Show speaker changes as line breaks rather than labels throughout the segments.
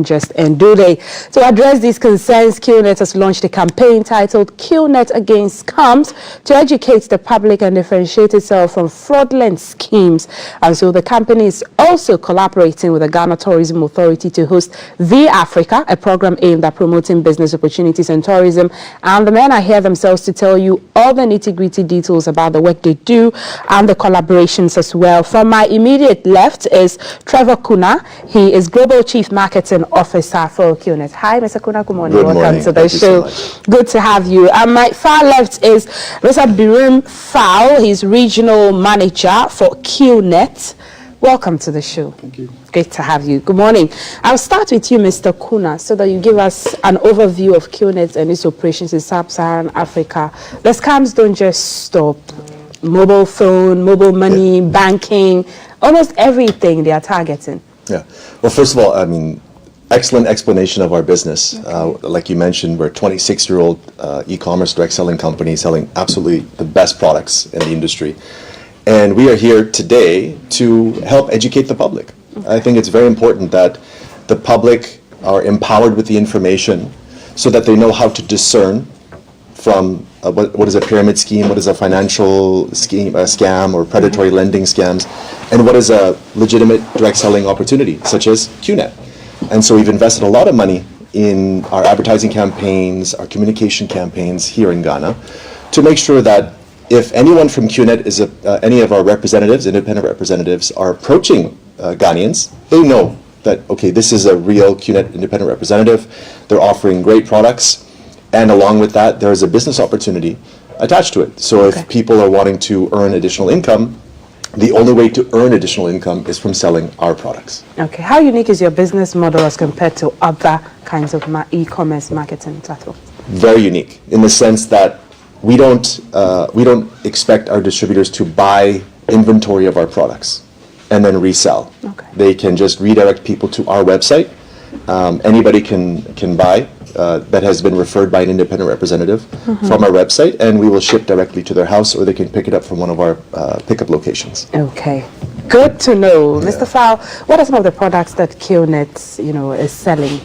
just end, do they? To address these concerns, QNET has launched a campaign titled QNET Against Scams to educate the public and differentiate itself from fraudulent schemes. And so the company is also collaborating with the Ghana Tourism Authority to host The Africa, a program aimed at promoting business opportunities and tourism. And the men are here themselves to tell you all the nitty-gritty details about the work they do and the collaborations as well. From my immediate left is Trevor Kuna. He is Global Chief Marketing Officer for QNET. Hi, Mr. Kuna. Good morning. Welcome to the show. Good to have you. And my far left is Mr. Biram Fall. He's Regional Manager for QNET. Welcome to the show.
Thank you.
Great to have you. Good morning. I'll start with you, Mr. Kuna, so that you give us an overview of QNET and its operations in Sub-Saharan Africa. The scams don't just stop. Mobile phone, mobile money, banking, almost everything they are targeting.
Yeah. Well, first of all, I mean, excellent explanation of our business. Okay. Like you mentioned, we're a 26-year-old e-commerce direct selling company selling absolutely the best products in the industry. And we are here today to help educate the public. Okay. I think it's very important that the public are empowered with the information so that they know how to discern from what is a pyramid scheme, what is a financial scheme, a scam or predatory lending scams, and what is a legitimate direct selling opportunity, such as QNET. And so we've invested a lot of money in our advertising campaigns, our communication campaigns here in Ghana, to make sure that if anyone from QNET is any of our representatives, independent representatives, are approaching Ghanaians, they know that, okay, this is a real QNET independent representative. They're offering great products. And along with that, there is a business opportunity attached to it. So if people are wanting to earn additional income, the only way to earn additional income is from selling our products. Okay.
How unique is your business model as compared to other kinds of e-commerce marketing platforms?
Very unique in the sense that we don't expect our distributors to buy inventory of our products and then resell. Okay. They can just redirect people to our website. Anybody can buy. That has been referred by an independent representative from our website, and we will ship directly to their house, or they can pick it up from one of our pickup locations.
Okay, good to know. Yeah. Mr. Fall, what are some of the products that QNET, is selling?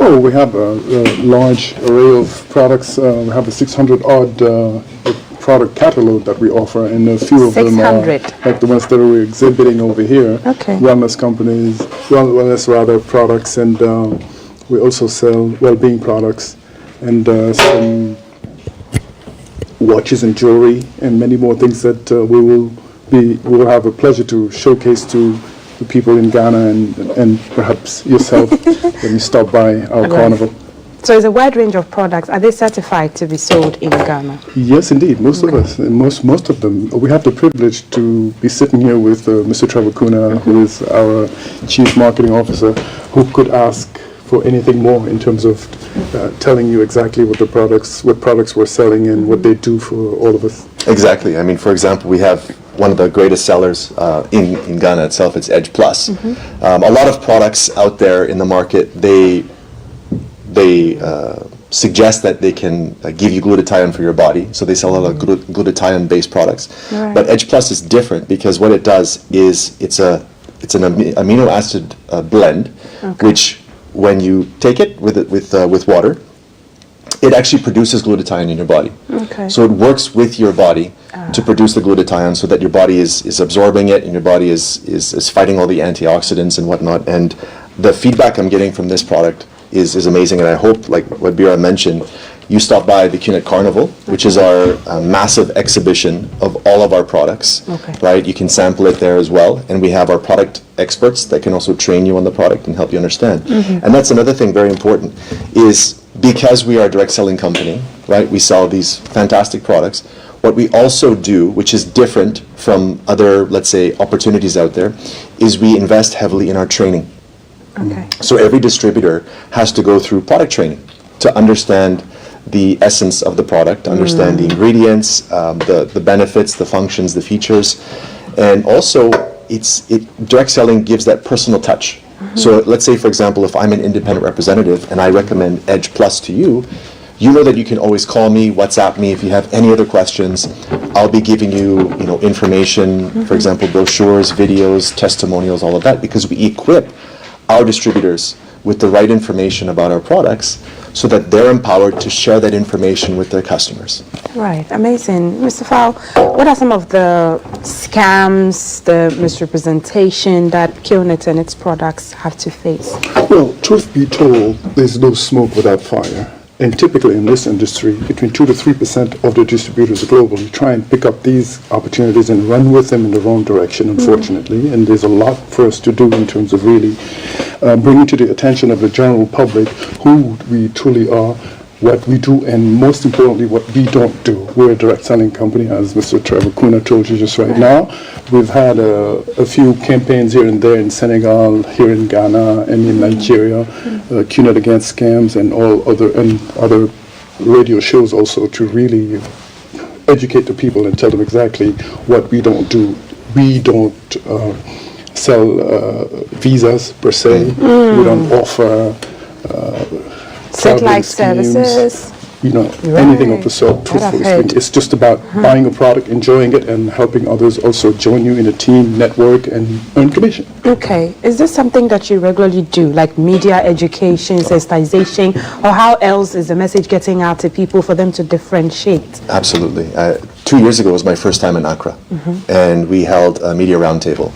Oh, we have a large array of products. We have a 600-odd product catalog that we offer, and a few of them are like the ones that we're exhibiting over here. Okay. Wellness products, and we also sell well-being products and some watches and jewelry and many more things that we will have a pleasure to showcase to the people in Ghana and perhaps yourself when you stop by our carnival.
So it's a wide range of products. Are they certified to be sold in Ghana?
Yes, indeed. Most of us, most of them. We have the privilege to be sitting here with Mr. Trevor Kuna, who is our Chief Marketing Officer, who could ask for anything more in terms of telling you exactly what products we're selling and what they do for all of us.
Exactly. I mean, for example, we have one of the greatest sellers in Ghana itself. It's Edge Plus. A lot of products out there in the market, they suggest that they can give you glutathione for your body. So they sell a lot of glutathione-based products. Right. But Edge Plus is different because what it does is it's an amino acid blend, which when you take it with water, it actually produces glutathione in your body. Okay. So it works with your body to produce the glutathione so that your body is absorbing it and your body is fighting all the antioxidants and whatnot. And the feedback I'm getting from this product is amazing. And I hope, like what Biram mentioned, you stop by the QNET Carnival, which is our massive exhibition of all of our products, right? You can sample it there as well. And we have our product experts that can also train you on the product and help you understand. And that's another thing very important is because we are a direct selling company, right? We sell these fantastic products. What we also do, which is different from other, let's say, opportunities out there, is we invest heavily in our training. So every distributor has to go through product training to understand the essence of the product, understand the ingredients, the benefits, the functions, the features, and also direct selling gives that personal touch. So let's say, for example, if I'm an independent representative and I recommend Edge Plus to you, you know that you can always call me, WhatsApp me if you have any other questions. I'll be giving you, information, for example, brochures, videos, testimonials, all of that, because we equip our distributors with the right information about our products so that they're empowered to share that information with their customers.
Right, amazing. Mr. Fall, what are some of the scams, the misrepresentation that QNET and its products have to face?
Well, truth be told, there's no smoke without fire. And typically in this industry, between 2 to 3% of the distributors globally try and pick up these opportunities and run with them in the wrong direction, unfortunately. And there's a lot for us to do in terms of really bringing to the attention of the general public who we truly are, what we do, and most importantly, what we don't do. We're a direct selling company, as Mr. Trevor Kuna told you just right now. We've had a few campaigns here and there in Senegal, here in Ghana, and in Nigeria, QNET Against Scams, and other radio shows also, to really educate the people and tell them exactly what we don't do. We don't sell visas per se. We don't offer
satellite services,
anything of the sort. Truthfully speaking, it's just about buying a product, enjoying it, and helping others also join you in a team, network, and earn commission.
Okay, is this something that you regularly do, like media education, sensitization, or how else is the message getting out to people for them to differentiate?
Absolutely. 2 years ago was my first time in Accra, and we held a media roundtable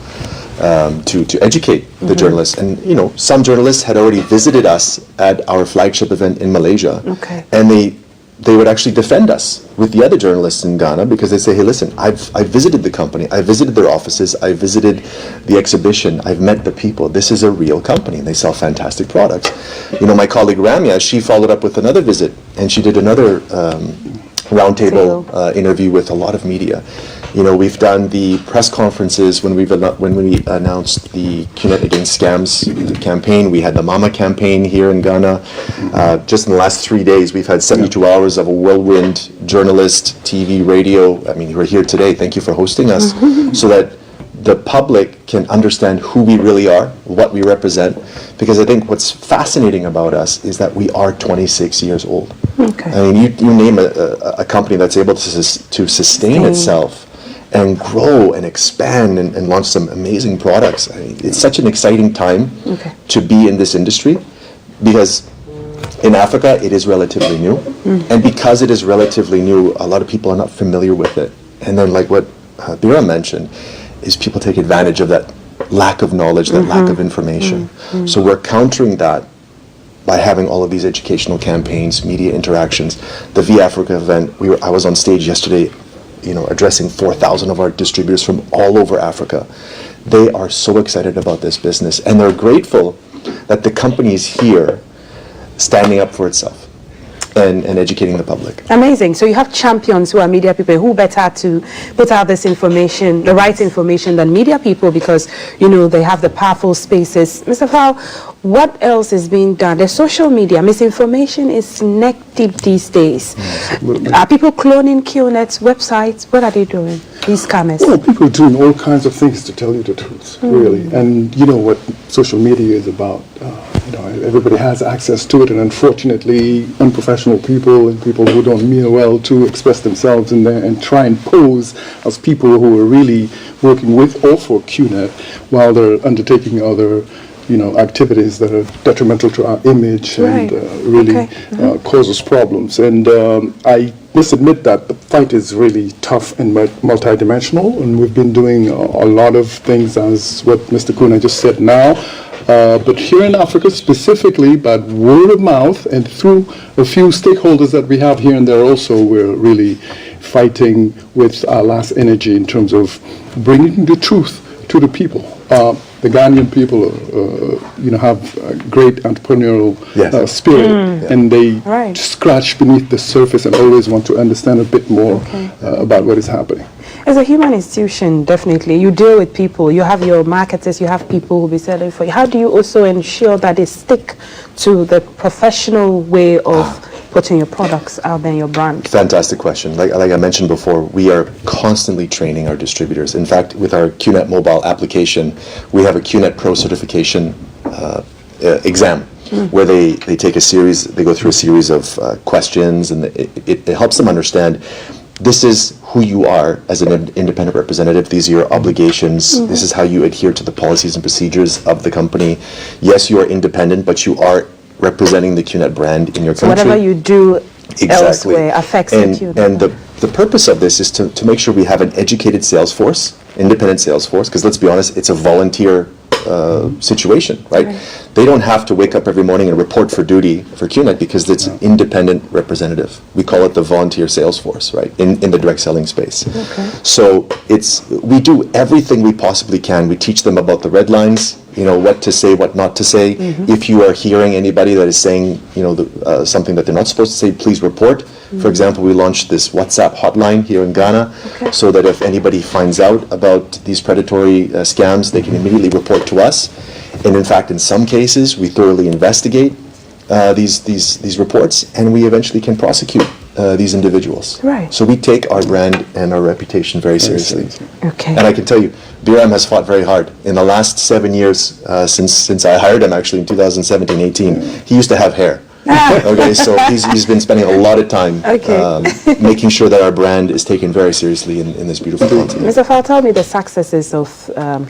to educate the journalists. And some journalists had already visited us at our flagship event in Malaysia, and they would actually defend us with the other journalists in Ghana, because they say, hey, listen, I've visited the company, I visited their offices, I visited the exhibition, I've met the people. This is a real company, and they sell fantastic products. My colleague Ramya, she followed up with another visit, and she did another roundtable interview with a lot of media. We've done the press conferences when we announced the QNET Against Scams campaign. We had the Mama campaign here in Ghana. Just in the last 3 days, we've had 72 hours of a whirlwind journalist, TV, radio. I mean, we're here today. Thank you for hosting us, so that the public can understand who we really are, what we represent. Because I think what's fascinating about us is that we are 26 years old. I mean, you name a company that's able to sustain itself and grow and expand and launch some amazing products. I mean, it's such an exciting time to be in this industry, because in Africa it is relatively new, and because it is relatively new, a lot of people are not familiar with it. And then, like what Biram mentioned, is people take advantage of that lack of knowledge, that lack of information. So we're countering that by having all of these educational campaigns, media interactions. The V-Africa event, I was on stage yesterday, addressing 4,000 of our distributors from all over Africa. They are so excited about this business, and they're grateful that the company is here standing up for itself and educating the public.
Amazing. So you have champions who are media people. Who better to put out this information, the right information, than media people, because they have the powerful spaces. Mr. Fall, what else is being done? The social media misinformation is neck deep these days. Are people cloning QNET's websites? What are they doing, these scammers?
Well, people are doing all kinds of things, to tell you the truth, really. And you know what social media is about. Everybody has access to it, and unfortunately, unprofessional people and people who don't mean well to express themselves in there and try and pose as people who are really working with or for QNET while they're undertaking other activities that are detrimental to our image and really cause us problems. And I must admit that the fight is really tough and multidimensional, and we've been doing a lot of things, as what Mr. Kuna just said now. But here in Africa specifically, by word of mouth and through a few stakeholders that we have here and there also, we're really fighting with our last energy in terms of bringing the truth to the people. The Ghanaian people, have a great entrepreneurial spirit, and they scratch beneath the surface and always want to understand a bit more about what is happening.
As a human institution, definitely, you deal with people. You have your marketers, you have people who will be selling for you. How do you also ensure that they stick to the professional way of putting your products out there, your brand?
Fantastic question. Like I mentioned before, we are constantly training our distributors. In fact, with our QNET mobile application, we have a QNET Pro certification exam, where they go through a series of questions, and it helps them understand this is who you are as an independent representative. These are your obligations. This is how you adhere to the policies and procedures of the company. Yes, you are independent, but you are representing the QNET brand in your country.
Whatever you do
Exactly.
elsewhere affects the QNET.
And the purpose of this is to make sure we have an educated sales force, independent sales force, because let's be honest, it's a volunteer situation, right? They don't have to wake up every morning and report for duty for QNET because it's an independent representative. We call it the volunteer sales force, right, in the direct selling space.
Okay.
So we do everything we possibly can. We teach them about the red lines, what to say, what not to say. If you are hearing anybody that is saying, something that they're not supposed to say, please report. For example, we launched this WhatsApp hotline here in Ghana, so that if anybody finds out about these predatory scams, they can immediately report to us. And in fact, in some cases, we thoroughly investigate these reports, and we eventually can prosecute these individuals.
Right.
So we take our brand and our reputation very seriously.
Okay.
And I can tell you, Biram has fought very hard. In the last 7 years, since I hired him, actually in 2017-18, he used to have hair. Okay, so he's been spending a lot of time making sure that our brand is taken very seriously in this beautiful continent.
Mr. Fall, tell me the successes of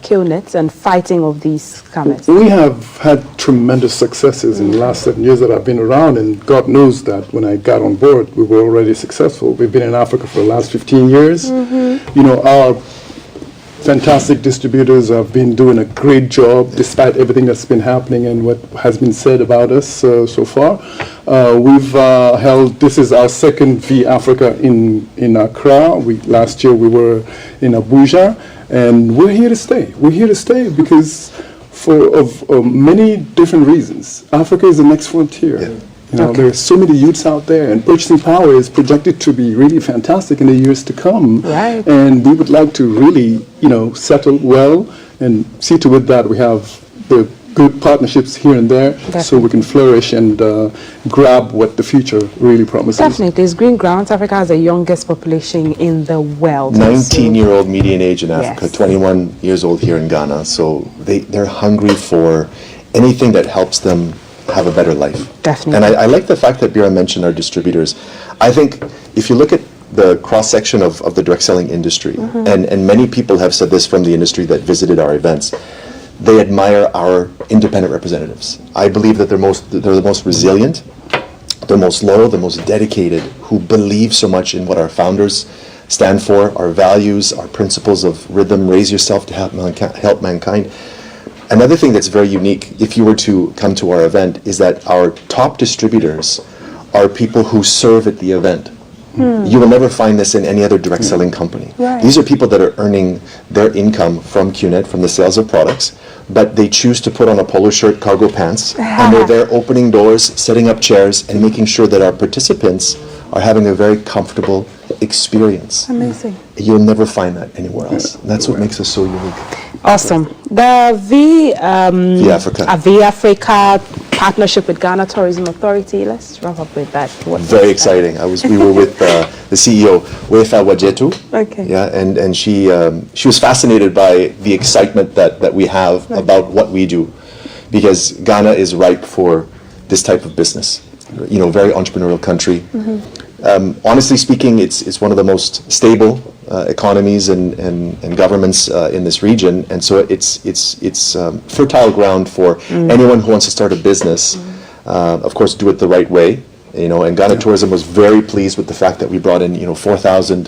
QNET and fighting of these scammers.
We have had tremendous successes in the last 7 years that I've been around, and God knows that when I got on board, we were already successful. We've been in Africa for the last 15 years. Our fantastic distributors have been doing a great job despite everything that's been happening and what has been said about us so far. We've held, this is our second V Africa in Accra. Last year we were in Abuja, and we're here to stay. We're here to stay because of many different reasons. Africa is the next frontier.
Yeah.
There are so many youths out there, and purchasing power is projected to be really fantastic in the years to come.
Right.
And we would like to really, settle well and see to it that we have the good partnerships here and there, so we can flourish and grab what the future really promises.
Definitely. It's green grounds. Africa has the youngest population in the world.
19-year-old median age in Africa,
Yes.
21 years old here in Ghana. So they're hungry for anything that helps them have a better life.
Definitely.
And I like the fact that Biram mentioned our distributors. I think if you look at the cross-section of the direct selling industry, and many people have said this from the industry that visited our events, they admire our independent representatives. I believe that they're the most resilient, the most loyal, the most dedicated, who believe so much in what our founders stand for, our values, our principles of rhythm, raise yourself to help mankind. Another thing that's very unique, if you were to come to our event, is that our top distributors are people who serve at the event. You will never find this in any other direct selling company.
Right.
These are people that are earning their income from QNET, from the sales of products, but they choose to put on a polo shirt, cargo pants, and they're there opening doors, setting up chairs, and making sure that our participants are having a very comfortable experience.
Amazing.
You'll never find that anywhere else. And that's what makes us so unique.
Awesome. The V
Africa.
V Africa partnership with Ghana Tourism Authority. Let's wrap up with that.
Very exciting. We were with the CEO, Wefa Wajetu.
Okay.
Yeah, and she was fascinated by the excitement that we have about what we do, because Ghana is ripe for this type of business. Very entrepreneurial country. Honestly speaking, it's one of the most stable economies and governments in this region, and so it's fertile ground for anyone who wants to start a business. Of course, do it the right way. And Ghana Tourism was very pleased with the fact that we brought in 4,000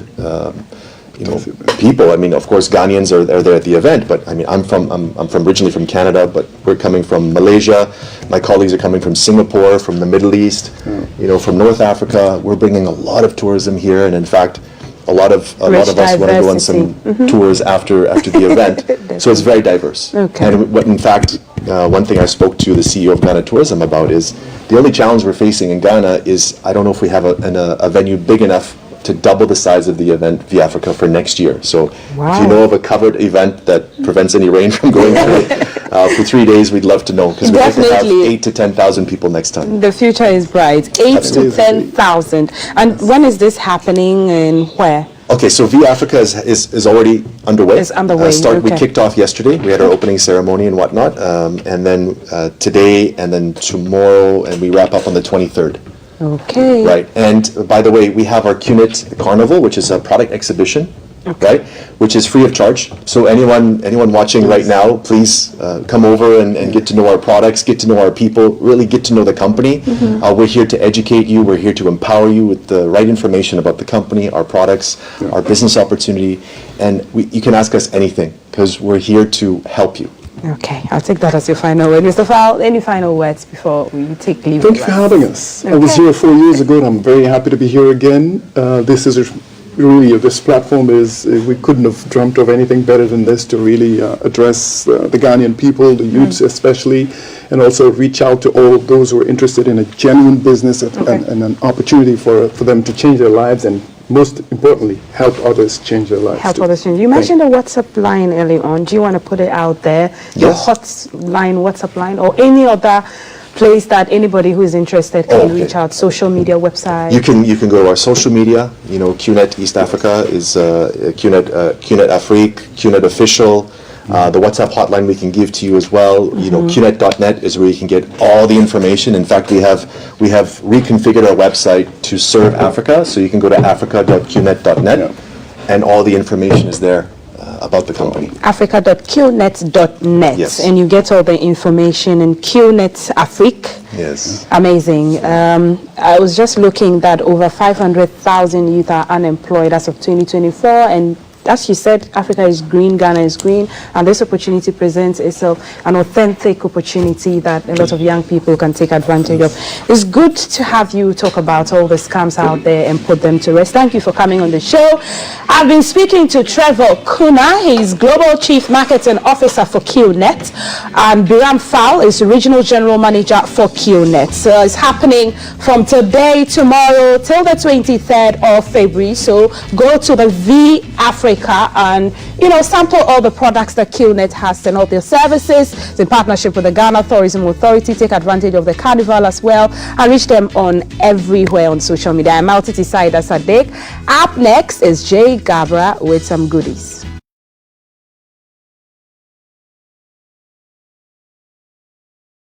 people. I mean, of course, Ghanaians are there at the event, but I mean, I'm originally from Canada, but we're coming from Malaysia. My colleagues are coming from Singapore, from the Middle East, from North Africa. We're bringing a lot of tourism here, and in fact, a lot of us want to go on some tours after the event. So it's very diverse.
Okay.
And in fact, one thing I spoke to the CEO of Ghana Tourism about is the only challenge we're facing in Ghana is I don't know if we have a venue big enough to double the size of the event via Africa for next year. So if you know of a covered event that prevents any rain from going through for 3 days, we'd love to know, because we'd like to have 8,000 to 10,000 people next time.
The future is bright. 8 to 10,000. And when is this happening and where?
Okay, so V Africa is already underway.
It's underway,
We kicked off yesterday. We had our opening ceremony and whatnot, and then today and then tomorrow, and we wrap up on the 23rd.
Okay.
Right, and by the way, we have our QNET Carnival, which is a product exhibition, right, which is free of charge. So anyone watching right now, please come over and get to know our products, get to know our people, really get to know the company. We're here to educate you. We're here to empower you with the right information about the company, our products, our business opportunity, and you can ask us anything because we're here to help you.
Okay, I'll take that as your final word. Mr. Fall, any final words before we take leave?
Thank you for having us. I was here 4 years ago, and I'm very happy to be here again. This is really, this platform is, we couldn't have dreamt of anything better than this to really address the Ghanaian people, the youths especially, and also reach out to all those who are interested in a genuine business and an opportunity for them to change their lives and, most importantly, help others change their lives.
Help others change. You mentioned the WhatsApp line early on. Do you want to put it out there? Your hotline, WhatsApp line, or any other place that anybody who is interested can reach out? Social media, website.
You can go to our social media. You know, QNET East Africa is QNET Afrique, QNET Official. The WhatsApp hotline we can give to you as well. You know, QNET.net is where you can get all the information. In fact, we have reconfigured our website to serve Africa, so you can go to africa.qnet.net, and all the information is there about the company.
Africa.qnet.net,
Yes.
and you get all the information in QNET Afrique.
Yes.
Amazing. I was just looking that over 500,000 youth are unemployed as of 2024, and as you said, Africa is green, Ghana is green, and this opportunity presents itself an authentic opportunity that a lot of young people can take advantage of. It's good to have you talk about all the scams out there and put them to rest. Thank you for coming on the show. I've been speaking to Trevor Kuna. He's Global Chief Marketing Officer for QNET, and Biram Fall is Regional General Manager for QNET. So it's happening from today, tomorrow, till the 23rd of February. So go to the V Africa and, you know, sample all the products that QNET has and all their services. It's in partnership with the Ghana Tourism Authority. Take advantage of the carnival as well and reach them on everywhere on social media. I'm Multi-Side Sadiq. Up next is Jay Gabra with some goodies.